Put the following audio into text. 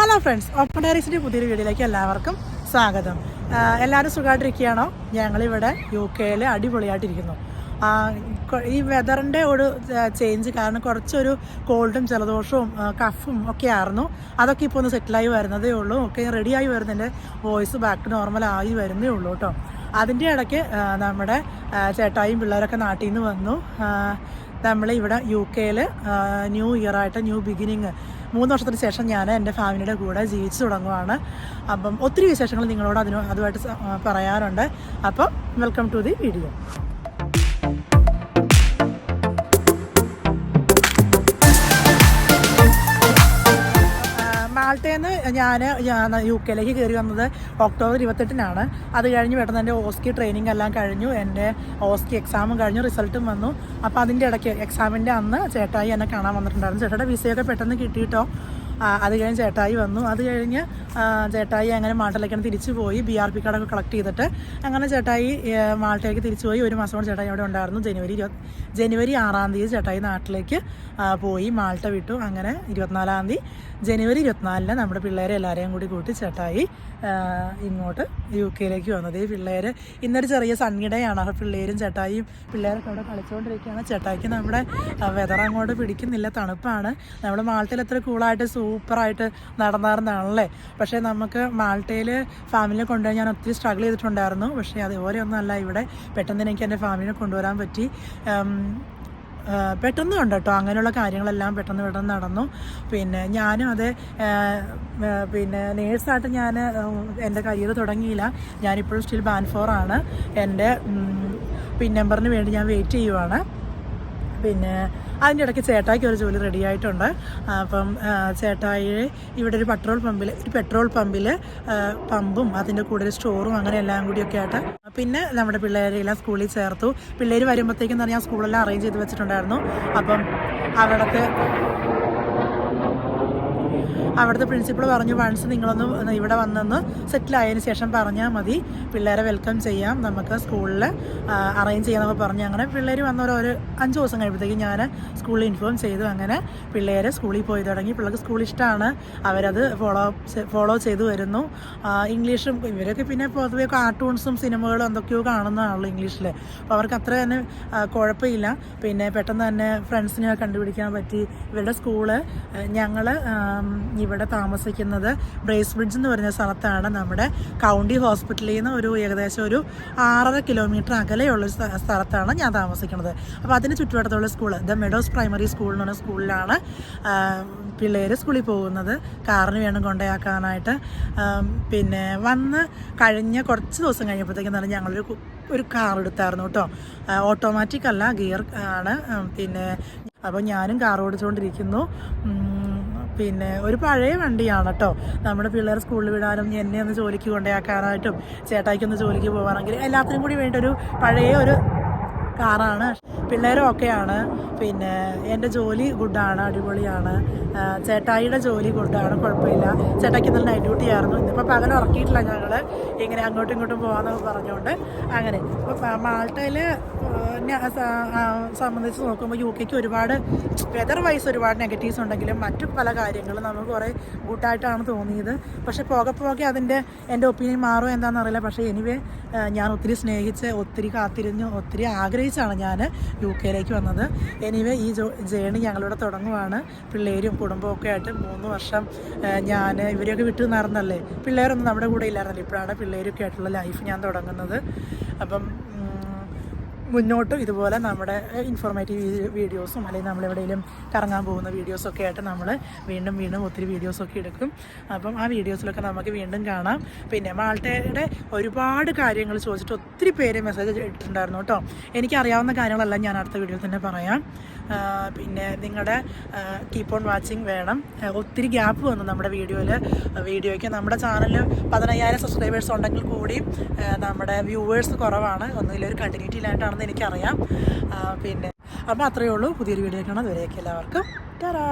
Hello friends, open ഡയറീസിൻ്റെ പുതിയൊരു വീഡിയോയിലേക്ക് എല്ലാവർക്കും സ്വാഗതം. എല്ലാവരും സുഖമായിട്ടിരിക്കുകയാണോ? ഞങ്ങളിവിടെ UK അടിപൊളിയായിട്ടിരിക്കുന്നു. ഈ വെതറിൻ്റെ ഒരു ചേഞ്ച് കാരണം കുറച്ചൊരു കോൾഡും ജലദോഷവും കഫും ഒക്കെ ആയിരുന്നു. അതൊക്കെ ഇപ്പോൾ ഒന്ന് സെറ്റിലായി വരുന്നതേ ഉള്ളൂ. ഒക്കെ റെഡിയായി വരുന്നതിൻ്റെ വോയിസ് ബാക്ക് നോർമലായി വരുന്നേ ഉള്ളൂ കേട്ടോ. അതിൻ്റെ ഇടയ്ക്ക് നമ്മുടെ ചേട്ടായും പിള്ളേരൊക്കെ നാട്ടിൽ നിന്ന് വന്നു. നമ്മളിവിടെ UK ന്യൂ ഇയറായിട്ട് ന്യൂ ബിഗിനിങ് 3 വർഷത്തിന് ശേഷം ഞാൻ എൻ്റെ ഫാമിലിയുടെ കൂടെ ജീവിച്ചു തുടങ്ങുവാണ്. അപ്പം ഒത്തിരി വിശേഷങ്ങൾ നിങ്ങളോട് അതുമായിട്ട് പറയാറുണ്ട്. അപ്പം വെൽക്കം ടു ദി വീഡിയോ. മാൾട്ടയിൽ നിന്ന് ഞാൻ UK കയറി വന്നത് ഒക്ടോബർ 28-നാണ്. അത് കഴിഞ്ഞ് പെട്ടെന്ന് എൻ്റെ ഓസ്കി ട്രെയിനിങ് എല്ലാം കഴിഞ്ഞു. എൻ്റെ ഓസ്കി എക്സാമും കഴിഞ്ഞു, റിസൾട്ടും വന്നു. അപ്പോൾ അതിൻ്റെ ഇടയ്ക്ക് എക്സാമിൻ്റെ അന്ന് ചേട്ടായി എന്നെ കാണാൻ വന്നിട്ടുണ്ടായിരുന്നു. ചേട്ടായുടെ വിസയൊക്കെ പെട്ടെന്ന് കിട്ടിയിട്ടോ. അത് കഴിഞ്ഞ് ചേട്ടായി വന്നു. അത് കഴിഞ്ഞ് ചേട്ടായി അങ്ങനെ മാൾട്ടയിലേക്കാണ് തിരിച്ചു പോയി. BRP കാർഡൊക്കെ കളക്ട് ചെയ്തിട്ട് അങ്ങനെ ചേട്ടായി മാൾട്ടയിലേക്ക് തിരിച്ചു പോയി. 1 മാസം കൊണ്ട് ചേട്ടായി അവിടെ ഉണ്ടായിരുന്നു. ജനുവരി 6-ാം തീയതി ചേട്ടായി നാട്ടിലേക്ക് പോയി, മാൾട്ട വിട്ടു. അങ്ങനെ 24-ാം തീയതി ജനുവരി 24-ന് നമ്മുടെ പിള്ളേരെ എല്ലാവരെയും കൂട്ടി ചേട്ടായി ഇങ്ങോട്ട് UK വന്നത്. ഈ പിള്ളേർ ഇന്നൊരു ചെറിയ സണ്ണി ഡേ ആണ്. പിള്ളേരും ചേട്ടായിയും പിള്ളേരൊക്കെ അവിടെ കളിച്ചുകൊണ്ടിരിക്കുകയാണ്. ചേട്ടായിക്ക് നമ്മുടെ വെതർ അങ്ങോട്ട് പിടിക്കുന്നില്ല, തണുപ്പാണ്. നമ്മൾ മാൾട്ടയിൽ എത്ര കൂളായിട്ട് സൂപ്പറായിട്ട് നടന്നായിരുന്നാണല്ലേ. പക്ഷേ നമുക്ക് മാൾട്ടയിൽ ഫാമിലിനെ കൊണ്ടുപോയി ഞാൻ ഒത്തിരി സ്ട്രഗിൾ ചെയ്തിട്ടുണ്ടായിരുന്നു. പക്ഷേ അതേപോലെയൊന്നും അല്ല ഇവിടെ. പെട്ടെന്ന് എനിക്ക് എൻ്റെ ഫാമിലിനെ കൊണ്ടുവരാൻ പറ്റി. പെട്ടെന്ന് ഉണ്ട് കേട്ടോ. അങ്ങനെയുള്ള കാര്യങ്ങളെല്ലാം പെട്ടെന്ന് നടന്നു. പിന്നെ ഞാനും അത് പിന്നെ നേഴ്സായിട്ട് ഞാൻ എൻ്റെ കരിയർ തുടങ്ങിയില്ല. ഞാനിപ്പോഴും സ്റ്റിൽ ബാൻഡ് 4 ആണ്. എൻ്റെ പിൻ നമ്പറിന് വേണ്ടി ഞാൻ വെയിറ്റ് ചെയ്യുവാണ്. പിന്നെ അതിൻ്റെ ഇടയ്ക്ക് ചേട്ടായിക്ക് ഒരു ജോലി റെഡി ആയിട്ടുണ്ട്. അപ്പം ചേട്ടായി ഇവിടെ ഒരു പെട്രോൾ പമ്പിൽ പമ്പും അതിൻ്റെ കൂടെ ഒരു സ്റ്റോറും അങ്ങനെ എല്ലാം കൂടിയൊക്കെ ആയിട്ട്. പിന്നെ നമ്മുടെ പിള്ളേരെല്ലാം സ്കൂളിൽ ചേർത്തു. പിള്ളേർ വരുമ്പോഴത്തേക്കും തന്നെ ഞാൻ സ്കൂളെല്ലാം അറേഞ്ച് ചെയ്ത് വെച്ചിട്ടുണ്ടായിരുന്നു. അപ്പം അവിടുത്തെ പ്രിൻസിപ്പൾ പറഞ്ഞു, വൺസ് നിങ്ങളൊന്ന് ഇവിടെ വന്നൊന്ന് സെറ്റിലായതിനു ശേഷം പറഞ്ഞാൽ മതി, പിള്ളേരെ വെൽക്കം ചെയ്യാം, നമുക്ക് സ്കൂളിൽ അറേഞ്ച് ചെയ്യാമെന്നൊക്കെ പറഞ്ഞു. അങ്ങനെ പിള്ളേർ വന്നൊരു 5 ദിവസം കഴിയുമ്പോഴത്തേക്കും ഞാൻ സ്കൂളിൽ ഇൻഫോം ചെയ്തു. അങ്ങനെ പിള്ളേർ സ്കൂളിൽ പോയി തുടങ്ങി. പിള്ളേർക്ക് സ്കൂൾ ഇഷ്ടമാണ്, അവരത് ഫോളോ ചെയ്തു വരുന്നു. ഇംഗ്ലീഷും ഇവരൊക്കെ പിന്നെ പൊതുവെ കാർട്ടൂൺസും സിനിമകളും എന്തൊക്കെയോ കാണുന്നതാണല്ലോ ഇംഗ്ലീഷിൽ. അപ്പോൾ അവർക്ക് അത്ര തന്നെ കുഴപ്പമില്ല. പിന്നെ പെട്ടെന്ന് തന്നെ ഫ്രണ്ട്സിനെ കണ്ടുപിടിക്കാൻ പറ്റി. ഇവരുടെ സ്കൂള് ഞങ്ങൾ ഇവിടെ താമസിക്കുന്നത് ബ്രേസ് ബ്രിഡ്ജ് എന്ന് പറഞ്ഞ സ്ഥലത്താണ്. നമ്മുടെ കൗണ്ടി ഹോസ്പിറ്റലിൽ നിന്ന് ഏകദേശം ഒരു 6.5 കിലോമീറ്റർ അകലെയുള്ള സ്ഥലത്താണ് ഞാൻ താമസിക്കുന്നത്. അപ്പോൾ അതിന് ചുറ്റുവട്ടത്തുള്ള school the meadows primary school എന്ന് പറഞ്ഞ സ്കൂളിലാണ് പിള്ളേർ സ്കൂളിൽ പോകുന്നത്. കാറിന് വേണം കൊണ്ടുപോയാക്കാനായിട്ട്. പിന്നെ വന്ന് കഴിഞ്ഞ കുറച്ച് ദിവസം കഴിഞ്ഞപ്പോഴത്തേക്കും തന്നെ ഞങ്ങളൊരു കാർ എടുത്തായിരുന്നു കേട്ടോ. ഓട്ടോമാറ്റിക് അല്ല, ഗിയർ ആണ്. പിന്നെ അപ്പോൾ ഞാനും കാർ ഓടിച്ചുകൊണ്ടിരിക്കുന്നു. പിന്നെ ഒരു പഴയ വണ്ടിയാണ് കേട്ടോ. നമ്മുടെ പിള്ളേർ സ്കൂളിൽ വിടാനും എന്നെ ഒന്ന് ജോലിക്ക് കൊണ്ടുപോയാക്കാനായിട്ടും ചേട്ടായിക്കൊന്ന് ജോലിക്ക് പോകാനെങ്കിൽ എല്ലാത്തിനും കൂടി വേണ്ട ഒരു പഴയ കാറാണ്. പിള്ളേരും ഒക്കെയാണ്. പിന്നെ എൻ്റെ ജോലി ഗുഡാണ്, അടിപൊളിയാണ്. ചേട്ടായിയുടെ ജോലി ഗുഡാണ്, കുഴപ്പമില്ല. ചേട്ടായിക്ക് ഇന്നലെ നൈറ്റ് ഡ്യൂട്ടി ആയിരുന്നു. ഇന്നിപ്പോൾ പകൽ ഉറക്കിയിട്ടില്ല. ഞങ്ങൾ ഇങ്ങനെ അങ്ങോട്ടും ഇങ്ങോട്ടും പോകാമെന്നൊക്കെ പറഞ്ഞുകൊണ്ട് അങ്ങനെ. അപ്പോൾ മാൾട്ടയിൽ സംബന്ധിച്ച് നോക്കുമ്പോൾ UK ഒരുപാട് വെതർ വൈസ് ഒരുപാട് നെഗറ്റീവ്സ് ഉണ്ടെങ്കിലും മറ്റു പല കാര്യങ്ങളും നമുക്ക് കുറേ ഗുഡായിട്ടാണ് തോന്നിയത്. പക്ഷേ പോകെ എൻ്റെ ഒപ്പീനിയൻ മാറുമോ എന്താണെന്നറിയില്ല. പക്ഷേ എനിവേ ഞാൻ ഒത്തിരി സ്നേഹിച്ച് ഒത്തിരി കാത്തിരിഞ്ഞു ഒത്തിരി ആഗ്രഹിച്ചാണ് ഞാൻ UK വന്നത്. എനിവേ ഈ ജേണി ഞങ്ങളിവിടെ തുടങ്ങുവാണ്. പിള്ളേരും കുടുംബവും ഒക്കെ ആയിട്ട് 3 വർഷം ഞാൻ ഇവരെയൊക്കെ വിട്ടു നടന്നല്ലേ. പിള്ളേരൊന്നും നമ്മുടെ കൂടെ ഇല്ലായിരുന്നല്ലോ. ഇപ്പോഴാണ് പിള്ളേരൊക്കെ ആയിട്ടുള്ള ലൈഫ് ഞാൻ തുടങ്ങുന്നത്. അപ്പം മുന്നോട്ടും ഇതുപോലെ നമ്മുടെ ഇൻഫോർമേറ്റീവ് വീഡിയോസും അല്ലെങ്കിൽ നമ്മളെവിടെയെങ്കിലും കറങ്ങാൻ പോകുന്ന വീഡിയോസൊക്കെ ആയിട്ട് നമ്മൾ വീണ്ടും ഒത്തിരി വീഡിയോസൊക്കെ എടുക്കും. അപ്പം ആ വീഡിയോസിലൊക്കെ നമുക്ക് വീണ്ടും കാണാം. പിന്നെ മാൾട്ടയുടെ ഒരുപാട് കാര്യങ്ങൾ ചോദിച്ചിട്ട് ഒത്തിരി പേര് മെസ്സേജ് ഇട്ടിട്ടുണ്ടായിരുന്നു കേട്ടോ. എനിക്കറിയാവുന്ന കാര്യങ്ങളെല്ലാം ഞാൻ അടുത്ത വീഡിയോയിൽ തന്നെ പറയാം. പിന്നെ നിങ്ങളുടെ കീപ്പ് ഓൺ വാച്ചിങ് വേണം. ഒത്തിരി ഗ്യാപ്പ് വന്നു നമ്മുടെ വീഡിയോയ്ക്ക്. നമ്മുടെ ചാനലിൽ 15,000 സബ്സ്ക്രൈബേഴ്സ് ഉണ്ടെങ്കിൽ കൂടി നമ്മുടെ വ്യൂവേഴ്സ് കുറവാണ്. ഒന്നുമില്ലൊരു കണ്ടിന്യൂറ്റി ഇല്ലായിട്ടാണെന്ന് എനിക്കറിയാം. പിന്നെ അപ്പോൾ അത്രയേ ഉള്ളൂ. പുതിയൊരു വീഡിയോ കാണാം. അതുവരെയൊക്കെ എല്ലാവർക്കും ടാറ്റാ.